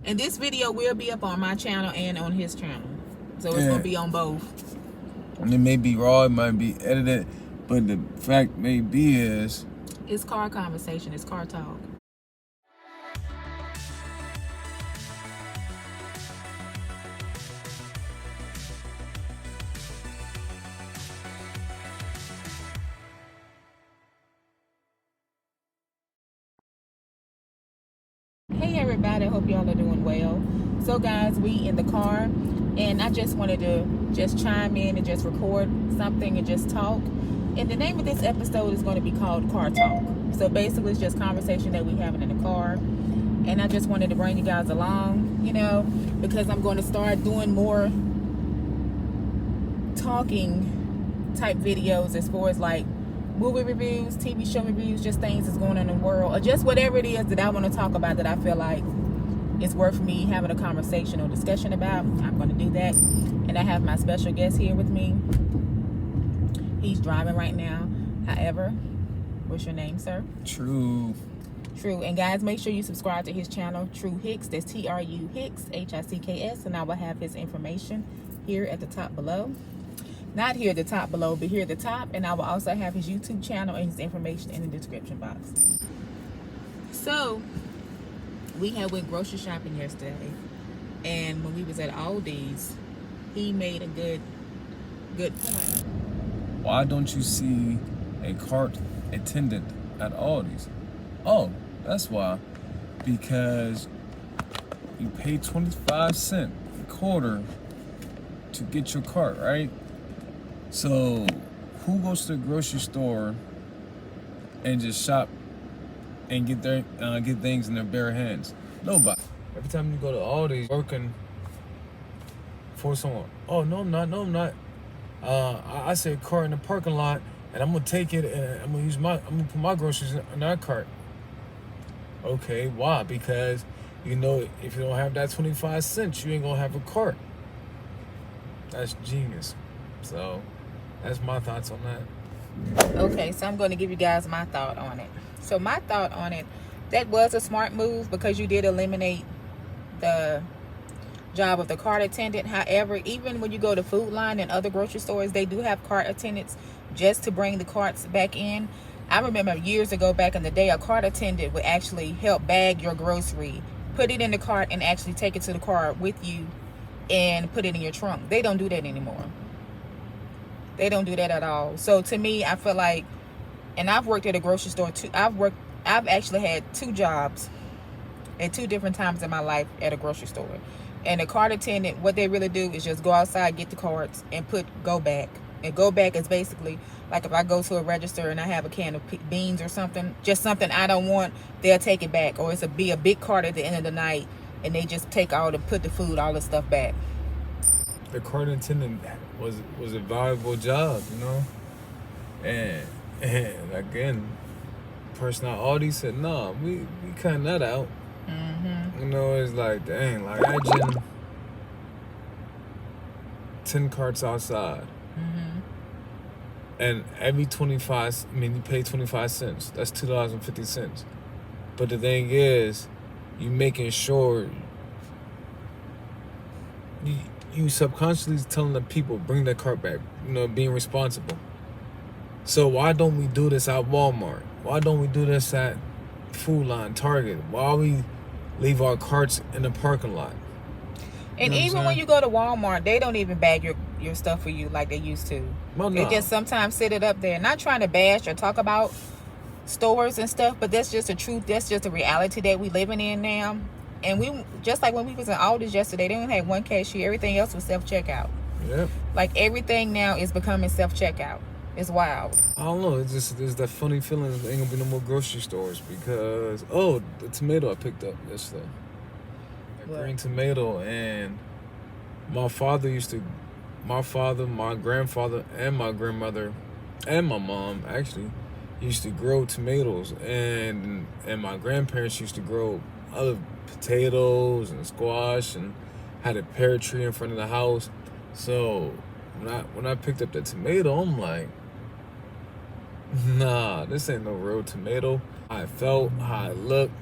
And this video will be up on my channel and on his channel. So it's going to be on both. And it may be raw, it might be edited, but the fact may be is... It's car conversation. It's car talk. Hey everybody, I hope y'all are doing well. So guys, we in the car, and I just wanted to chime in and just record something and just talk. And the name of this episode is going to be called Car Talk. So basically it's just conversation that we having in the car. And I just wanted to bring you guys along, you know, because I'm going to start doing more talking type videos as far as like movie reviews, TV show reviews, just things that's going on in the world, or just whatever it is that I want to talk about that I feel like it's worth me having a conversation or discussion about. I'm going to do that. And I have my special guest here with me. He's driving right now. However, what's your name, sir? True. And guys, make sure you subscribe to his channel, True Hicks. That's Tru Hicks, Hicks, and I will have his information here at the top below. Not here at the top below, but here at the top. And I will also have his YouTube channel and his information in the description box. So, we had went grocery shopping yesterday. And when we was at Aldi's, he made a good point. Why don't you see a cart attendant at Aldi's? Oh, that's why. Because you pay 25 cents a quarter to get your cart, right? So, who goes to the grocery store and just shop and get things in their bare hands? Nobody. Every time you go to Aldi's, working for someone. Oh, no, I'm not. I said cart in the parking lot, and I'm gonna take it and I'm gonna put my groceries in that cart. Okay, why? Because you know if you don't have that 25 cents, you ain't gonna have a cart. That's genius. So that's my thoughts on that. Okay, so I'm going to give you guys my thought on it. So my thought on it, that was a smart move because you did eliminate the job of the cart attendant. However, even when you go to Food Line and other grocery stores, they do have cart attendants just to bring the carts back in. I remember years ago, back in the day, a cart attendant would actually help bag your grocery, put it in the cart, and actually take it to the car with you and put it in your trunk. They don't do that anymore. They don't do that at all. So to me, I feel like, and I've worked at a grocery store too. I've actually had 2 jobs at 2 different times in my life at a grocery store. And a cart attendant, what they really do is just go outside, get the carts, and go back. And go back is basically like if I go to a register and I have a can of beans or something, just something I don't want, they'll take it back. Or be a big cart at the end of the night, and they just take all and put the food, all the stuff back. The cart attendant was a valuable job, you know. And again, the person at Aldi said, "No, we cutting that out." Mm-hmm. You know, it's like, dang, like imagine 10 carts outside, and every 25. I mean, you pay 25 cents. That's $2.50. But the thing is, you making sure you subconsciously telling the people bring that cart back, you know, being responsible. So why don't we do this at Walmart? Why don't we do this at Food Line, Target? Why we leave our carts in the parking lot? And even when you go to Walmart, they don't even bag your stuff for you like they used to. Well, they just sometimes sit it up there. Not trying to bash or talk about stores and stuff, but that's just the truth. That's just the reality that we living in now. And we, just like when we was in Aldi's yesterday, they only had 1 cashier. Everything else was self-checkout. Yep. Like everything now is becoming self-checkout. It's wild. I don't know. It's that funny feeling that there ain't gonna be no more grocery stores because, the tomato I picked up yesterday. Green tomato. And my grandfather, and my grandmother, and my mom actually used to grow tomatoes. And my grandparents used to grow other potatoes and squash and had a pear tree in front of the house. So when I picked up the tomato, I'm like, nah, this ain't no real tomato. How it felt, how it looked,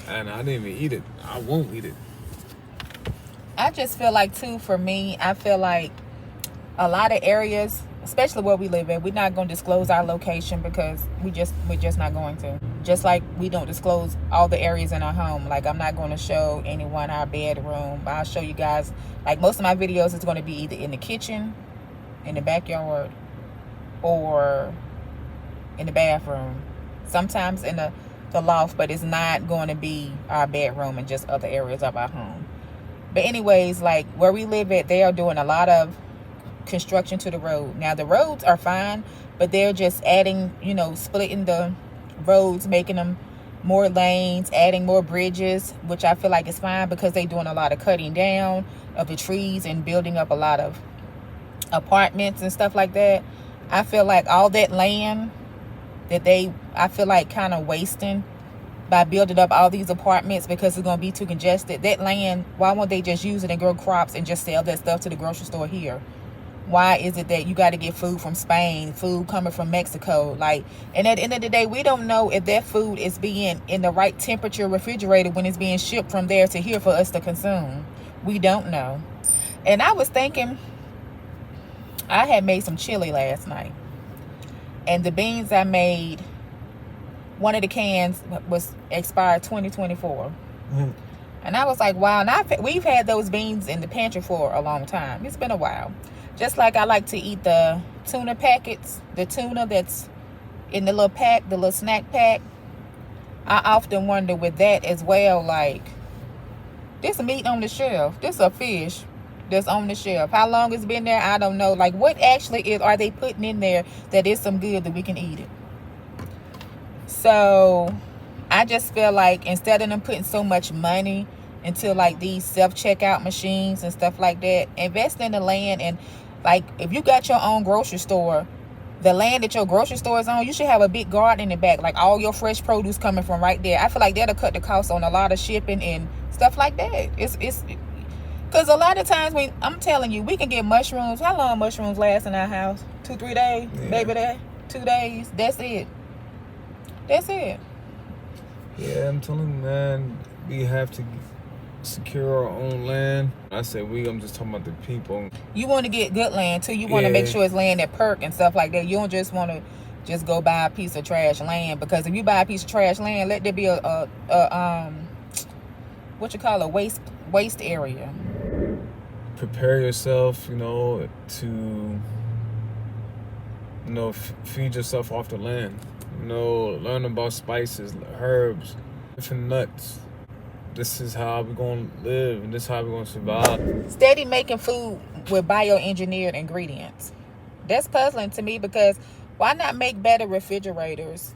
and I didn't even eat it. I won't eat it. I just feel like too, for me, I feel like a lot of areas, especially where we live in, we're not going to disclose our location because we're just not going to. Just like we don't disclose all the areas in our home. Like, I'm not going to show anyone our bedroom. I'll show you guys, like, most of my videos is going to be either in the kitchen, in the backyard, or in the bathroom. Sometimes in the loft, but it's not going to be our bedroom and just other areas of our home. But anyways, like, where we live at, they are doing a lot of construction to the road. Now, the roads are fine, but they're just adding, splitting the roads, making them more lanes, adding more bridges, which I feel like is fine because they're doing a lot of cutting down of the trees and building up a lot of apartments and stuff like that. I feel like all that land that I feel like kind of wasting by building up all these apartments because it's going to be too congested. That land, why won't they just use it and grow crops and just sell that stuff to the grocery store here? Why is it that you got to get food from Spain, food coming from Mexico? Like, and at the end of the day, we don't know if that food is being in the right temperature refrigerated when it's being shipped from there to here for us to consume. We don't know. And I was thinking, I had made some chili last night. And the beans I made, one of the cans was expired 2024. And I was like, wow. And we've had those beans in the pantry for a long time. It's been a while. Just like I like to eat the tuna packets, the tuna that's in the little pack, the little snack pack. I often wonder with that as well, like, this meat on the shelf. This a fish that's on the shelf. How long it's been there, I don't know. Like, what actually are they putting in there that is some good that we can eat it? So I just feel like instead of them putting so much money into like these self-checkout machines and stuff like that, invest in the land. And like, if you got your own grocery store, the land that your grocery store is on, you should have a big garden in the back, like all your fresh produce coming from right there. I feel like that'll cut the cost on a lot of shipping and stuff like that. It's because a lot of times I'm telling you, we can get mushrooms. How long mushrooms last in our house? 2-3 days, Yeah. maybe that 2 days. That's it. Yeah, I'm telling you, man, we have to secure our own land. I said I'm just talking about the people. You want to get good land too. You want to make sure it's land that perk and stuff like that. You don't just want to just go buy a piece of trash land, because if you buy a piece of trash land, let there be a waste area. Prepare yourself, to feed yourself off the land. Learn about spices, herbs, different nuts. This is how we're going to live, and this is how we're going to survive. Steady making food with bioengineered ingredients. That's puzzling to me, because why not make better refrigerators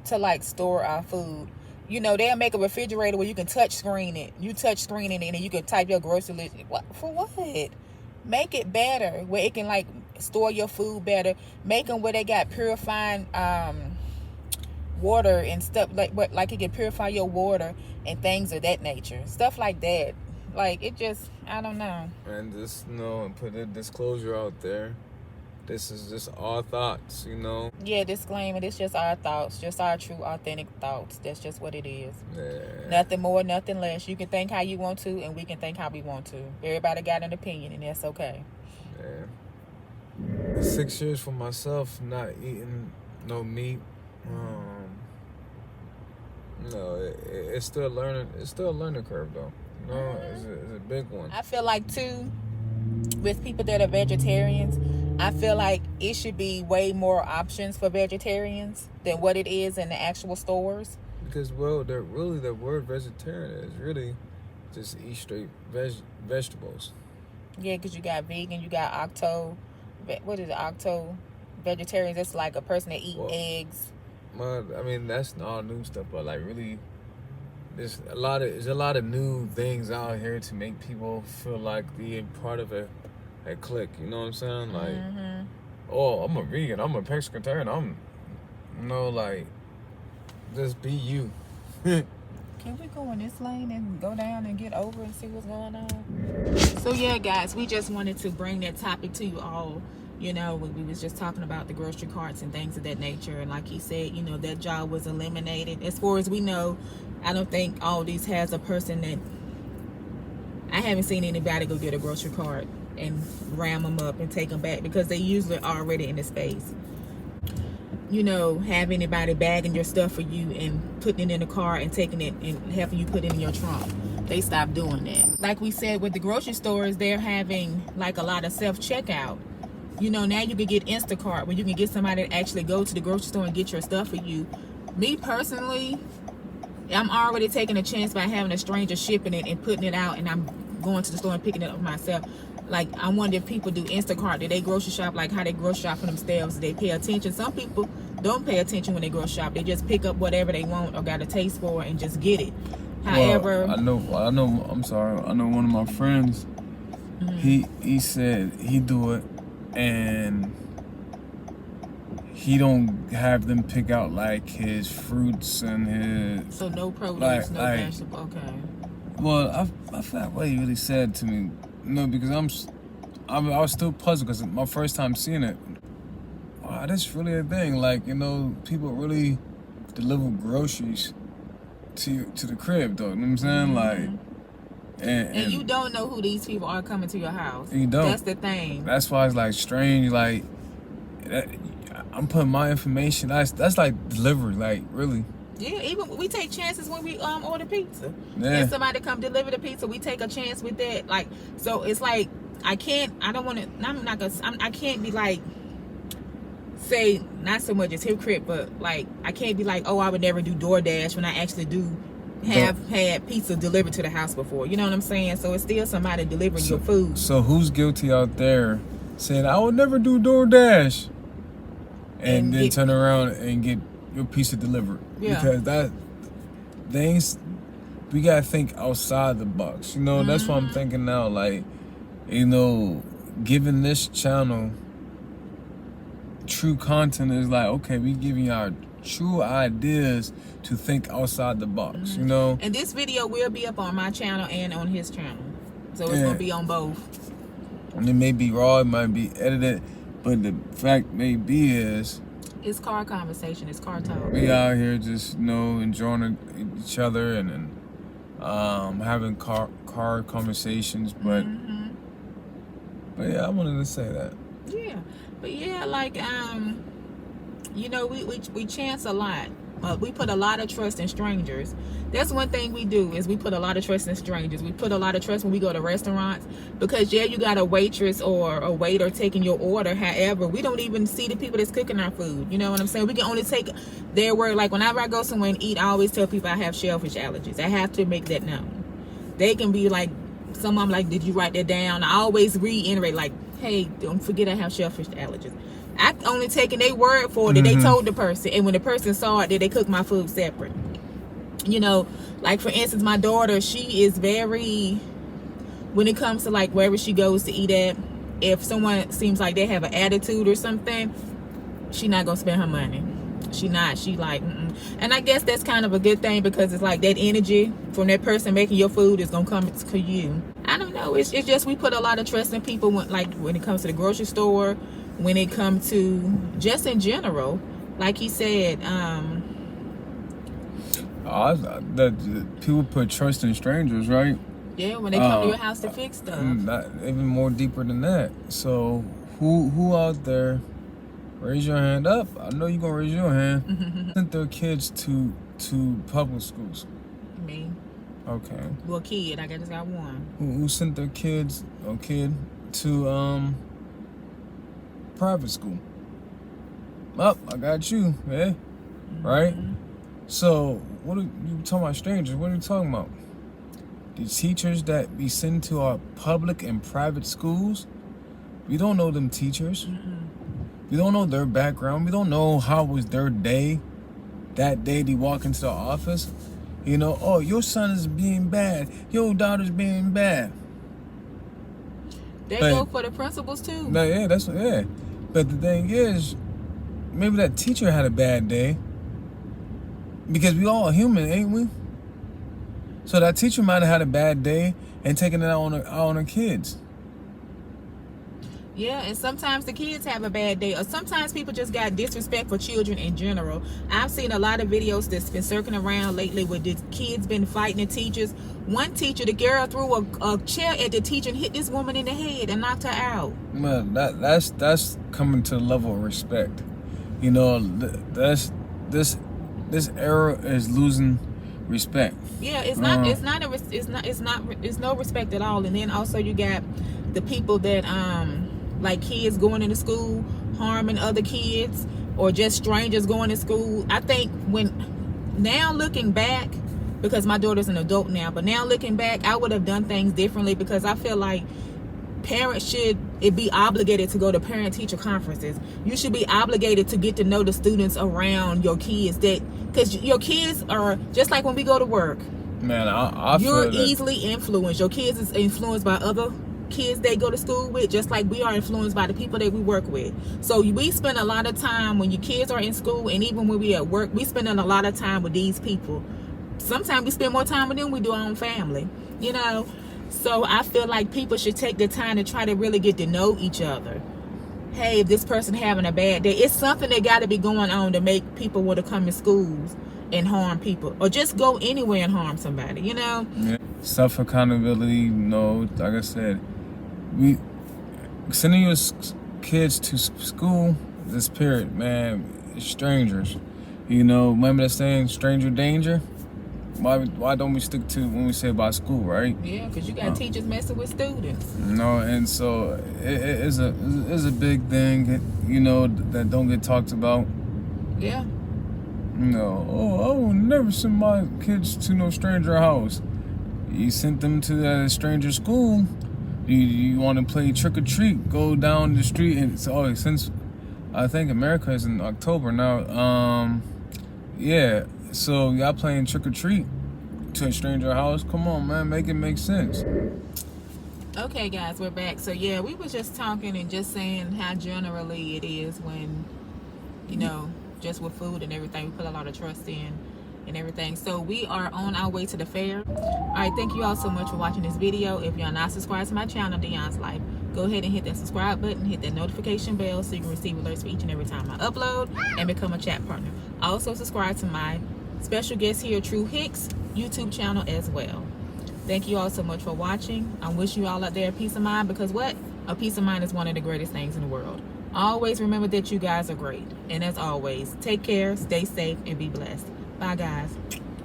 to like store our food? They'll make a refrigerator where you can touch screen it. You touch screen it and then you can type your grocery list. For what? Make it better where it can like store your food better. Make them where they got purifying water and stuff, like it can purify your water and things of that nature. Stuff like that. Like, it just, I don't know. And just and put a disclosure out there. This is just our thoughts, Yeah, disclaimer, it's just our thoughts, just our true, authentic thoughts. That's just what it is. Yeah. Nothing more, nothing less. You can think how you want to, and we can think how we want to. Everybody got an opinion, and that's okay. Yeah. 6 years for myself, not eating no meat. It's still learning. It's still a learning curve, though. It's a big one. I feel like too, with people that are vegetarians, I feel like it should be way more options for vegetarians than what it is in the actual stores. Because the word vegetarian is really just eat straight vegetables. Yeah, because you got vegan, you got octo vegetarians. It's like a person that eat eggs. Well, I mean, that's all new stuff, but like really, there's a lot of new things out here to make people feel like they're part of a clique. You know what I'm saying? Like, oh, I'm a vegan, I'm a pescatarian, just be you. Can we go in this lane and go down and get over and see what's going on? So yeah, guys, we just wanted to bring that topic to you all. We was just talking about the grocery carts and things of that nature. And like he said, that job was eliminated. As far as we know, I don't think Aldi's has a person that, I haven't seen anybody go get a grocery cart and ram them up and take them back, because they usually already in the space. You know, have anybody bagging your stuff for you and putting it in the car and taking it and helping you put it in your trunk. They stopped doing that. Like we said, with the grocery stores, they're having like a lot of self-checkout. You know, now you can get Instacart, where you can get somebody to actually go to the grocery store and get your stuff for you. Me personally, I'm already taking a chance by having a stranger shipping it and putting it out, and I'm going to the store and picking it up myself. Like, I wonder if people do Instacart. Do they grocery shop like how they grocery shop for themselves? Do they pay attention? Some people don't pay attention when they grocery shop. They just pick up whatever they want or got a taste for and just get it. However, I know. I'm sorry. I know one of my friends. He said he do it, and he don't have them pick out like his fruits and his. So no produce, no vegetable. Okay. Well, I forgot what he really said to me. No, because I was still puzzled because my first time seeing it. Wow, that's really a thing. Like, you know, people really deliver groceries to the crib, though. You know what I'm saying? Like, and you don't know who these people are coming to your house. You don't. That's the thing. That's why it's like strange. Like, I'm putting my information. That's like delivery. Like, really. Yeah, even we take chances when we order pizza. Yeah. And somebody come deliver the pizza, we take a chance with that. Like, so it's like I can't be like, say, not so much as hypocrite, but like I can't be like, oh, I would never do DoorDash when I actually do have had pizza delivered to the house before. You know what I'm saying? So it's still somebody delivering your food. So who's guilty out there saying I would never do DoorDash and then turn around and get your pizza delivered? Yeah. Because we gotta think outside the box. You know, that's what I'm thinking now. Like, you know, giving this channel true content is like, okay, we giving y'all true ideas to think outside the box. You know. And this video will be up on my channel and on his channel, so it's gonna be on both. And it may be raw, it might be edited, but the fact may be is, it's car conversation. It's car talk. we out here just, you know, enjoying each other and having car conversations. But yeah, I wanted to say that. Yeah, but yeah, like you know, we chance a lot. We put a lot of trust in strangers. That's one thing we do, is we put a lot of trust in strangers. We put a lot of trust when we go to restaurants, because yeah, you got a waitress or a waiter taking your order. However, we don't even see the people that's cooking our food. You know what I'm saying? We can only take their word. Like, whenever I go somewhere and eat, I always tell people I have shellfish allergies. I have to make that known. They can be like, some of them like, did you write that down? I always reiterate, like, hey, don't forget I have shellfish allergies. I only taken their word for it that they told the person, and when the person saw it, that they cooked my food separate. You know, like for instance, my daughter, she is very, when it comes to like wherever she goes to eat at, if someone seems like they have an attitude or something, she not gonna spend her money. She like, and I guess that's kind of a good thing, because it's like that energy from that person making your food is gonna come to you. I don't know. It's just we put a lot of trust in people when it comes to the grocery store, when it comes to just in general. Like he said, that people put trust in strangers, right? Yeah, when they come to your house to fix stuff. Not even more deeper than that. So who out there? Raise your hand up. I know you're gonna raise your hand. Sent their kids to public schools. Me. Okay. Well, kid, I just got one. Who sent their kids or kid to private school? Up, I got you, yeah. Right? So what are you talking about strangers? What are you talking about? The teachers that we send to our public and private schools, we don't know them teachers. We don't know their background. We don't know how was their day. That day they walk into the office, you know, oh, your son is being bad. Your daughter's being bad. They go for the principals too. No, yeah, yeah. But the thing is, maybe that teacher had a bad day, because we all human, ain't we? So that teacher might have had a bad day and taking it out on her kids. Yeah, and sometimes the kids have a bad day, or sometimes people just got disrespect for children in general. I've seen a lot of videos that's been circling around lately with the kids been fighting the teachers. One teacher, the girl threw a chair at the teacher and hit this woman in the head and knocked her out. Well, that's coming to the level of respect. You know, this era is losing respect. Yeah, it's no respect at all. And then also you got the people that like kids going into school harming other kids, or just strangers going to school. I think now looking back, because my daughter's an adult now, but now looking back, I would have done things differently, because I feel like parents should be obligated to go to parent-teacher conferences. You should be obligated to get to know the students around your kids, because your kids are just like when we go to work. Man, I you're feel easily influenced. Your kids is influenced by other kids they go to school with, just like we are influenced by the people that we work with. So we spend a lot of time when your kids are in school, and even when we at work, we spend a lot of time with these people. Sometimes we spend more time with them than we do our own family, you know. So I feel like people should take the time to try to really get to know each other. Hey, if this person having a bad day, it's something that got to be going on to make people want to come to schools and harm people, or just go anywhere and harm somebody, you know. Yeah. Self accountability, you know, like I said, we sending your kids to school this period, man, strangers. You know, remember that saying, stranger danger? Why don't we stick to when we say about school, right? Yeah, because you got teachers messing with students. You know, and so it is a big thing, you know, that don't get talked about. Yeah. You know, I will never send my kids to no stranger house. You sent them to a stranger school. You want to play trick or treat? Go down the street, and so since I think America is in October now. Yeah. So y'all playing trick or treat to a stranger house? Come on, man, make it make sense. Okay, guys, we're back. So yeah, we was just talking and just saying how generally it is when, you know, just with food and everything, we put a lot of trust in and everything. So we are on our way to the fair. All right, thank you all so much for watching this video. If you're not subscribed to my channel, Dionne's Life, go ahead and hit that subscribe button, hit that notification bell so you can receive alerts for each and every time I upload, and become a chat partner. Also subscribe to my special guest here, True Hicks, YouTube channel as well. Thank you all so much for watching. I wish you all out there a peace of mind, because what? A peace of mind is one of the greatest things in the world. Always remember that you guys are great. And as always, take care, stay safe, and be blessed. Bye, guys.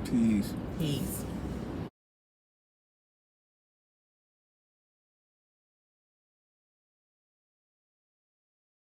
Peace. Peace.